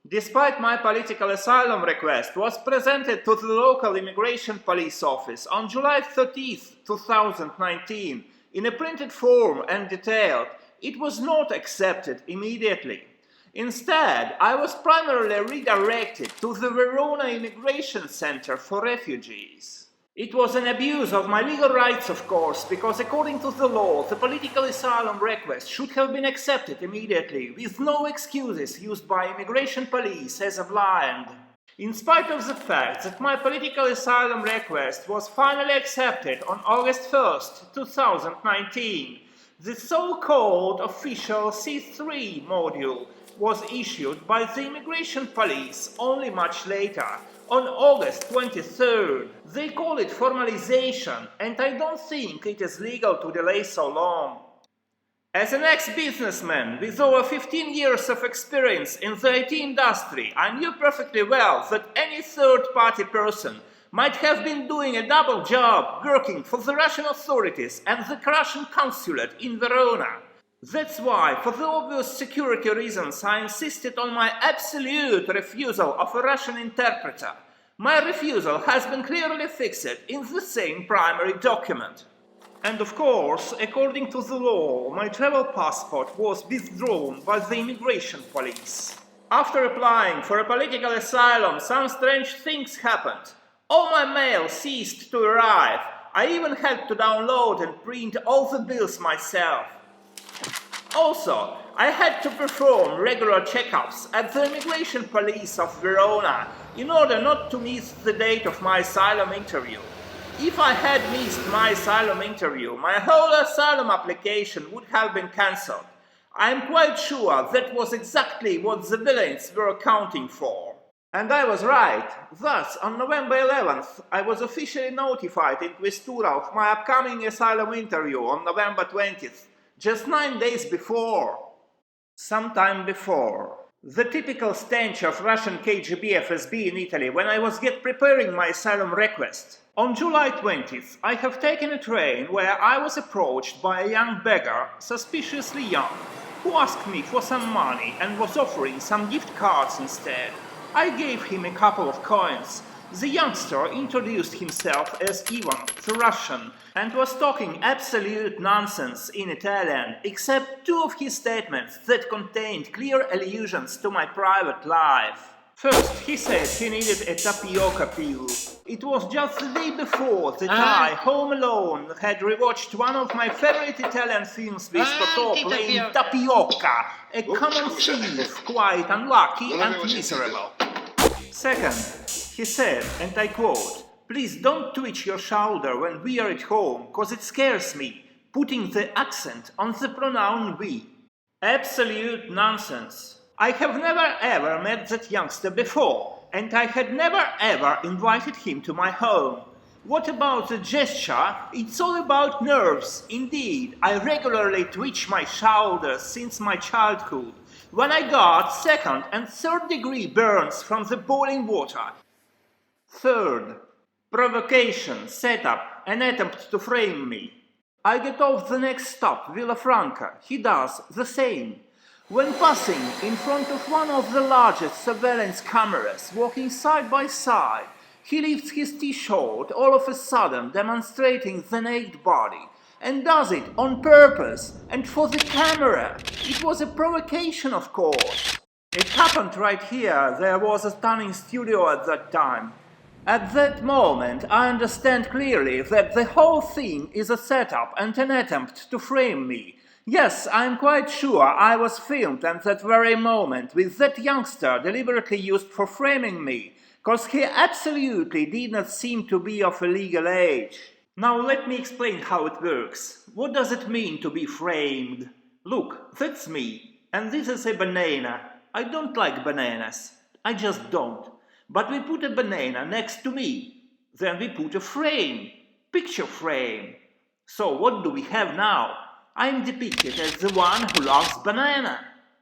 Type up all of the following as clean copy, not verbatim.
Despite my political asylum request was presented to the local immigration police office on July 30, 2019, in a printed form and detailed, it was not accepted immediately. Instead, I was primarily redirected to the Verona Immigration Center for Refugees. It was an abuse of my legal rights, of course, because according to the law, the political asylum request should have been accepted immediately, with no excuses used by immigration police as a blind. In spite of the fact that my political asylum request was finally accepted on August 1st, 2019, the so-called official C3 module was issued by the immigration police only much later, on August 23rd. They call it formalization, and I don't think it is legal to delay so long. As an ex-businessman with over 15 years of experience in the IT industry, I knew perfectly well that any third-party person might have been doing a double job working for the Russian authorities and the Russian consulate in Verona. That's why, for the obvious security reasons, I insisted on my absolute refusal of a Russian interpreter. My refusal has been clearly fixed in the same primary document. And of course, according to the law, my travel passport was withdrawn by the immigration police. After applying for a political asylum, some strange things happened. All my mail ceased to arrive. I even had to download and print all the bills myself. Also, I had to perform regular checkups at the immigration police of Verona in order not to miss the date of my asylum interview. If I had missed my asylum interview, my whole asylum application would have been cancelled. I am quite sure that was exactly what the villains were accounting for. And I was right. Thus, on November 11th, I was officially notified in Questura of my upcoming asylum interview on November 20th, just 9 days before. Sometime before. The typical stench of Russian KGB&FSB in Italy when I was yet preparing my asylum request. On July 20th, I have taken a train where I was approached by a young beggar, suspiciously young, who asked me for some money and was offering some gift cards instead. I gave him a couple of coins. The youngster introduced himself as Ivan, the Russian, and was talking absolute nonsense in Italian, except two of his statements that contained clear allusions to my private life. First, he said he needed a tapioca pill. It was just the day before that I, home alone, had rewatched one of my favorite Italian films with Totò playing tapioca, a common thief, quite unlucky and miserable. Second, he said, and I quote, "Please don't twitch your shoulder when we are at home, cause it scares me," putting the accent on the pronoun we. Absolute nonsense. I have never ever met that youngster before, and I had never ever invited him to my home. What about the gesture? It's all about nerves. Indeed, I regularly twitch my shoulders since my childhood, when I got second and third degree burns from the boiling water. Third, provocation, setup, an attempt to frame me. I get off the next stop, Villafranca. He does the same. When passing in front of one of the largest surveillance cameras, walking side by side, he lifts his t-shirt all of a sudden, demonstrating the naked body, and does it on purpose and for the camera. It was a provocation, of course. It happened right here. There was a stunning studio at that time. At that moment, I understand clearly that the whole thing is a setup and an attempt to frame me. Yes, I'm quite sure I was filmed at that very moment with that youngster deliberately used for framing me, cause he absolutely did not seem to be of a legal age. Now let me explain how it works. What does it mean to be framed? Look, that's me, and this is a banana. I don't like bananas. I just don't. But we put a banana next to me. Then we put a frame. Picture frame. So what do we have now? I am depicted as the one who loves banana.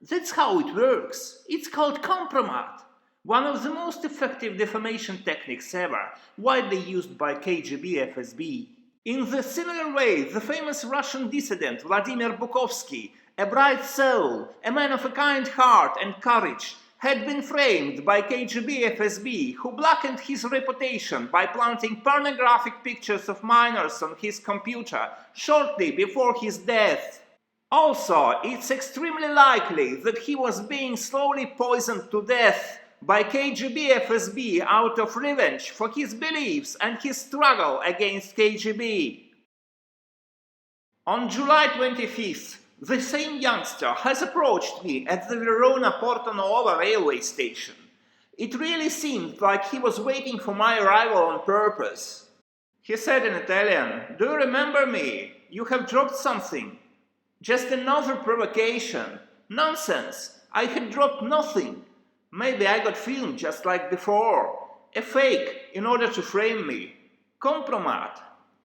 That's how it works. It's called Kompromat, one of the most effective defamation techniques ever, widely used by KGB/FSB. In the similar way, the famous Russian dissident Vladimir Bukovsky, a bright soul, a man of a kind heart and courage, had been framed by KGB&FSB, who blackened his reputation by planting pornographic pictures of minors on his computer shortly before his death. Also, it's extremely likely that he was being slowly poisoned to death by KGB&FSB out of revenge for his beliefs and his struggle against KGB. On July 25th, the same youngster has approached me at the Verona Porto-Nuova railway station. It really seemed like he was waiting for my arrival on purpose. He said in Italian, "Do you remember me? You have dropped something." Just another provocation. Nonsense! I had dropped nothing. Maybe I got filmed just like before. A fake, in order to frame me. Kompromat.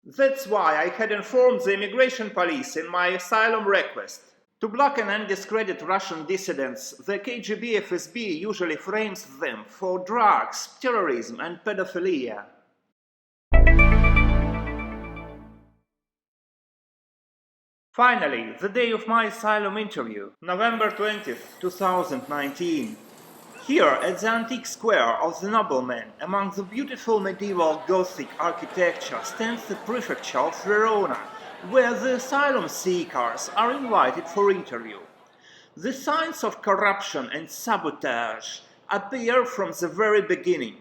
That's why I had informed the immigration police in my asylum request. To blacken and discredit Russian dissidents, the KGB&FSB usually frames them for drugs, terrorism and pedophilia. Finally, the day of my asylum interview, November 20th, 2019. Here, at the antique square of the noblemen, among the beautiful medieval Gothic architecture, stands the Prefecture of Verona, where the asylum seekers are invited for interview. The signs of corruption and sabotage appear from the very beginning.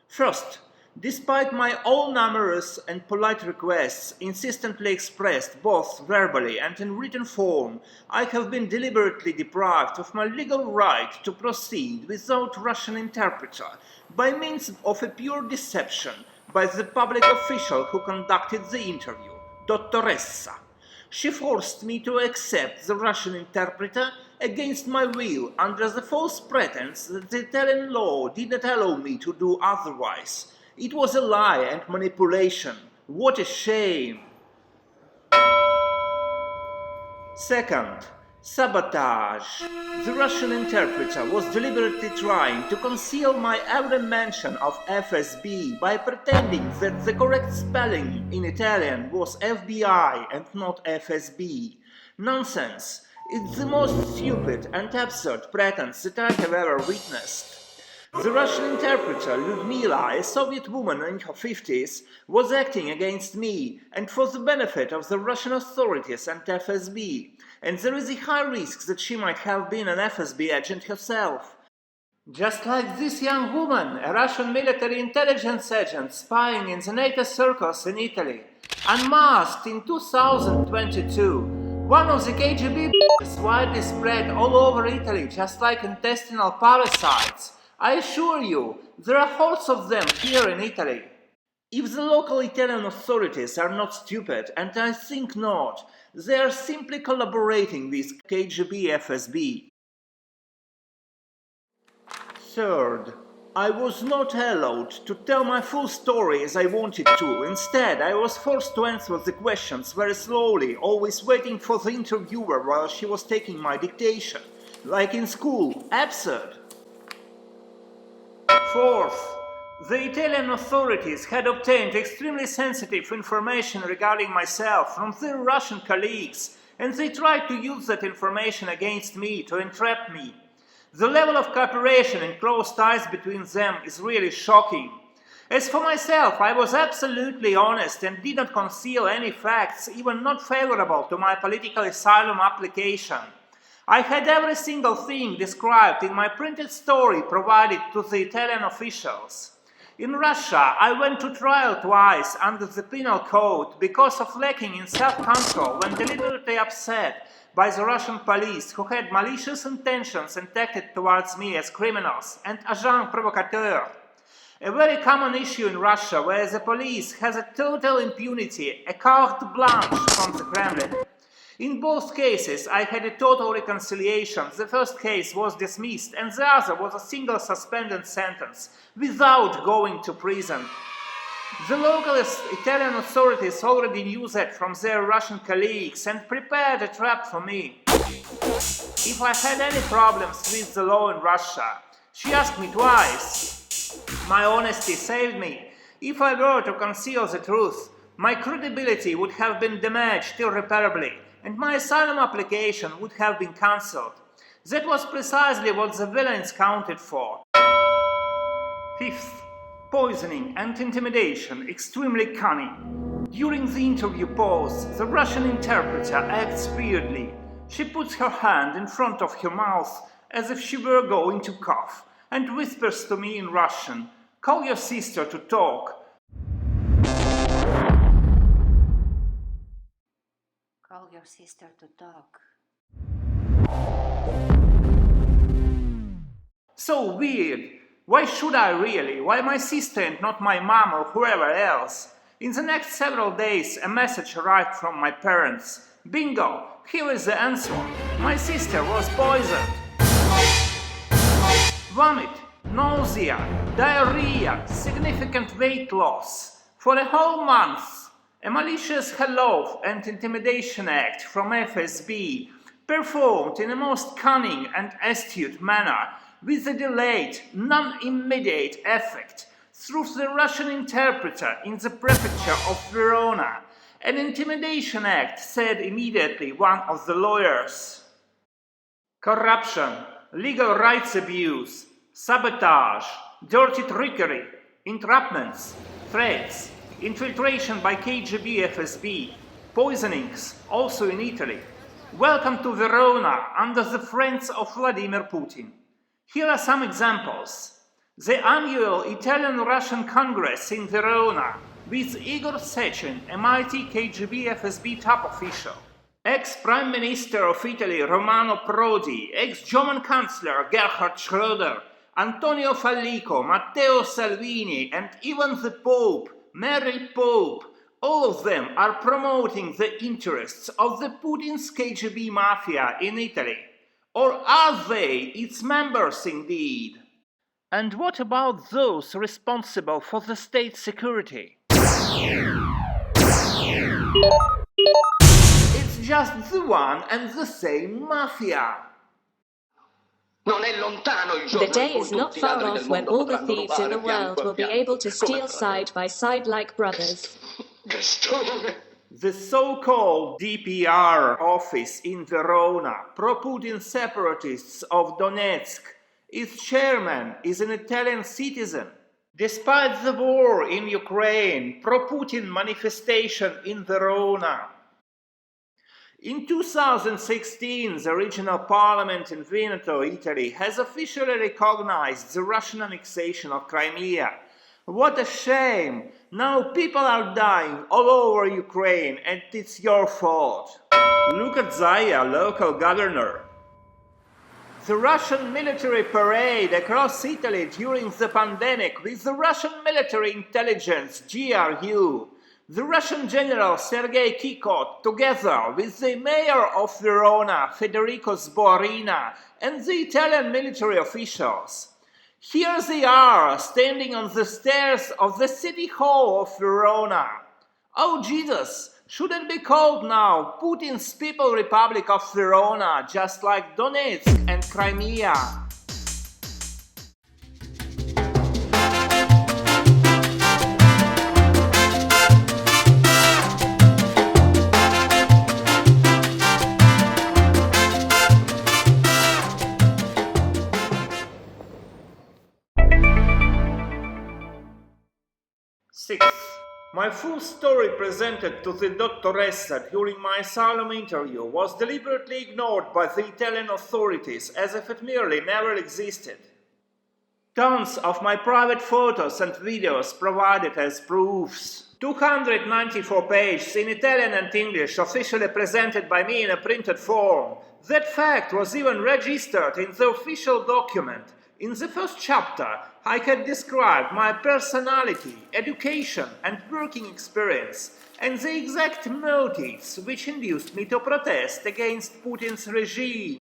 First, despite my all numerous and polite requests insistently expressed both verbally and in written form, I have been deliberately deprived of my legal right to proceed without Russian interpreter by means of a pure deception by the public official who conducted the interview, Dottoressa. She forced me to accept the Russian interpreter against my will under the false pretense that the Italian law did not allow me to do otherwise. It was a lie and manipulation. What a shame! Second, sabotage. The Russian interpreter was deliberately trying to conceal my every mention of FSB by pretending that the correct spelling in Italian was FBI and not FSB. Nonsense! It's the most stupid and absurd pretense that I have ever witnessed. The Russian interpreter, Lyudmila, a Soviet woman in her 50s, was acting against me and for the benefit of the Russian authorities and FSB, and there is a high risk that she might have been an FSB agent herself. Just like this young woman, a Russian military intelligence agent spying in the NATO circles in Italy, unmasked in 2022. One of the KGB is widely spread all over Italy, just like intestinal parasites. I assure you, there are hordes of them here in Italy. If the local Italian authorities are not stupid, and I think not, they are simply collaborating with KGB&FSB. Third, I was not allowed to tell my full story as I wanted to. Instead, I was forced to answer the questions very slowly, always waiting for the interviewer while she was taking my dictation. Like in school. Absurd. Fourth, the Italian authorities had obtained extremely sensitive information regarding myself from their Russian colleagues, and they tried to use that information against me to entrap me. The level of cooperation and close ties between them is really shocking. As for myself, I was absolutely honest and did not conceal any facts, even not favorable to my political asylum application. I had every single thing described in my printed story provided to the Italian officials. In Russia, I went to trial twice under the penal code because of lacking in self-control when deliberately upset by the Russian police, who had malicious intentions and acted towards me as criminals and agent provocateur. A very common issue in Russia, where the police has a total impunity, a carte blanche from the Kremlin. In both cases, I had a total reconciliation. The first case was dismissed, and the other was a single suspended sentence, without going to prison. The local Italian authorities already knew that from their Russian colleagues and prepared a trap for me. If I had any problems with the law in Russia, she asked me twice. My honesty saved me. If I were to conceal the truth, my credibility would have been damaged irreparably, and my asylum application would have been cancelled. That was precisely what the villains counted for. Fifth, poisoning and intimidation, extremely cunning. During the interview pause, the Russian interpreter acts weirdly. She puts her hand in front of her mouth as if she were going to cough and whispers to me in Russian, "Call your sister to talk." Call your sister to talk. So weird. Why should I really? Why my sister and not my mom or whoever else? In the next several days, a message arrived from my parents. Bingo! Here is the answer. My sister was poisoned. Vomit, nausea, diarrhea, significant weight loss. For a whole month. A malicious hello and intimidation act from FSB, performed in a most cunning and astute manner, with a delayed, non-immediate effect, through the Russian interpreter in the Prefecture of Verona. An intimidation act, said immediately one of the lawyers. Corruption, legal rights abuse, sabotage, dirty trickery, entrapments, threats, infiltration by KGB&FSB, poisonings, also in Italy. Welcome to Verona under the friends of Vladimir Putin. Here are some examples. The annual Italian-Russian Congress in Verona with Igor Sechin, a mighty KGB&FSB top official. Ex-Prime Minister of Italy Romano Prodi, ex-German Chancellor Gerhard Schröder, Antonio Fallico, Matteo Salvini, and even the Pope, Mary Pope. All of them are promoting the interests of the Putin's KGB mafia in Italy. Or are they its members indeed? And what about those responsible for the state security? It's just the one and the same mafia. The day is not far off when all the thieves in the world will be able to steal side by side like brothers. The so-called DPR office in Verona, pro-Putin separatists of Donetsk, its chairman is an Italian citizen. Despite the war in Ukraine, pro-Putin manifestation in Verona. In 2016, the regional parliament in Veneto, Italy, has officially recognized the Russian annexation of Crimea. What a shame! Now people are dying all over Ukraine and it's your fault. Look at Zaya, local governor. The Russian military parade across Italy during the pandemic with the Russian military intelligence, GRU. The Russian general Sergei Kikot, together with the mayor of Verona, Federico Sborina, and the Italian military officials. Here they are, standing on the stairs of the city hall of Verona. Oh Jesus, should it be called now Putin's People Republic of Verona, just like Donetsk and Crimea? Sixth, my full story presented to the Dottoressa during my asylum interview was deliberately ignored by the Italian authorities as if it merely never existed. Tons of my private photos and videos provided as proofs. 294 pages in Italian and English officially presented by me in a printed form. That fact was even registered in the official document. In the first chapter, I had described my personality, education and working experience, and the exact motives which induced me to protest against Putin's regime.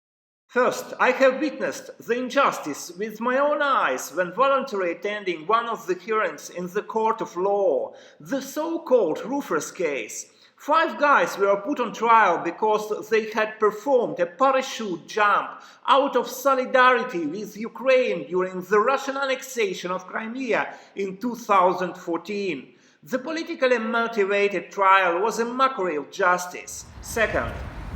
First, I have witnessed the injustice with my own eyes when voluntarily attending one of the hearings in the court of law, the so-called roofers case. 5 guys were put on trial because they had performed a parachute jump out of solidarity with Ukraine during the Russian annexation of Crimea in 2014. The politically motivated trial was a mockery of justice. Second,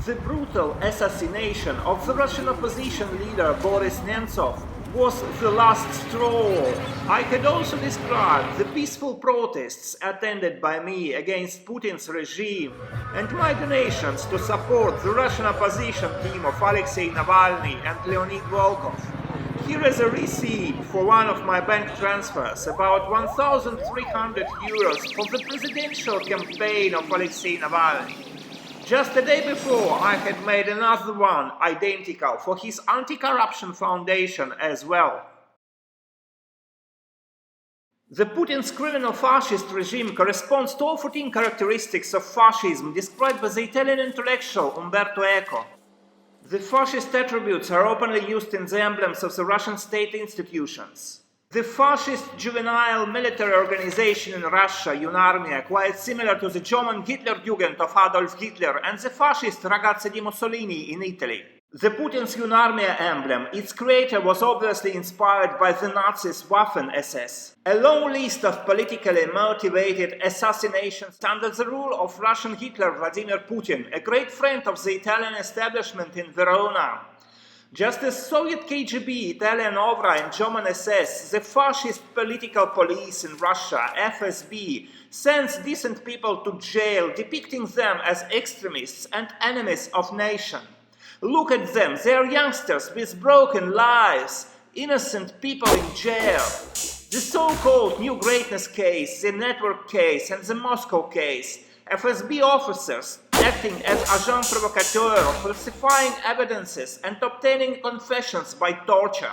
The brutal assassination of the Russian opposition leader Boris Nemtsov was the last straw. I had also described the peaceful protests attended by me against Putin's regime and my donations to support the Russian opposition team of Alexei Navalny and Leonid Volkov. Here is a receipt for one of my bank transfers, about 1,300 euros for the presidential campaign of Alexei Navalny. Just a day before, I had made another one, identical, for his anti-corruption foundation as well. The Putin's criminal fascist regime corresponds to all 14 characteristics of fascism described by the Italian intellectual Umberto Eco. The fascist attributes are openly used in the emblems of the Russian state institutions. The fascist juvenile military organization in Russia, Unarmia, quite similar to the German Hitlerjugend of Adolf Hitler and the fascist Ragazzi di Mussolini in Italy. The Putin's Unarmia emblem, its creator was obviously inspired by the Nazis' Waffen-SS. A long list of politically motivated assassinations under the rule of Russian Hitler Vladimir Putin, a great friend of the Italian establishment in Verona. Just as Soviet KGB, Italian OVRA and German SS, the fascist political police in Russia, FSB, sends decent people to jail, depicting them as extremists and enemies of nation. Look at them, they are youngsters with broken lives, innocent people in jail. The so-called New Greatness case, the Network case and the Moscow case, FSB officers acting as agents provocateurs, falsifying evidences and obtaining confessions by torture.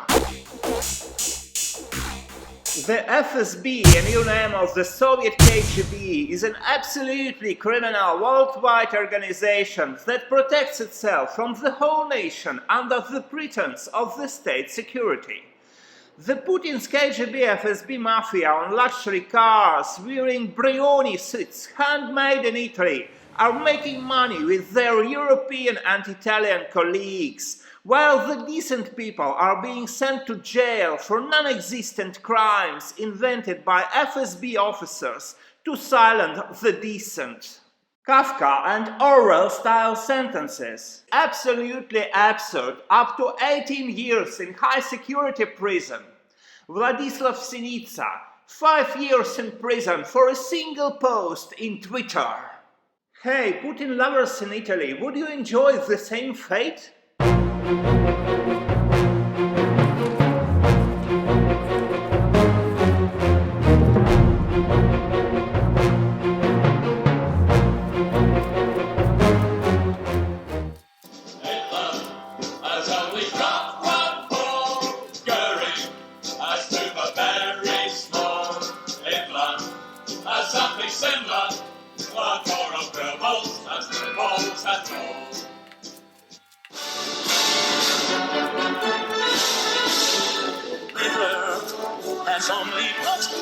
The FSB, a new name of the Soviet KGB, is an absolutely criminal worldwide organization that protects itself from the whole nation under the pretense of the state security. The Putin's KGB/FSB mafia on luxury cars, wearing Brioni suits handmade in Italy, are making money with their European and Italian colleagues, while the decent people are being sent to jail for non-existent crimes invented by FSB officers to silence the decent. Kafka and Orwell-style sentences. Absolutely absurd, up to 18 years in high-security prison. Vladislav Sinitsa, 5 years in prison for a single post in Twitter. Hey, Putin lovers in Italy, would you enjoy the same fate? Has only touched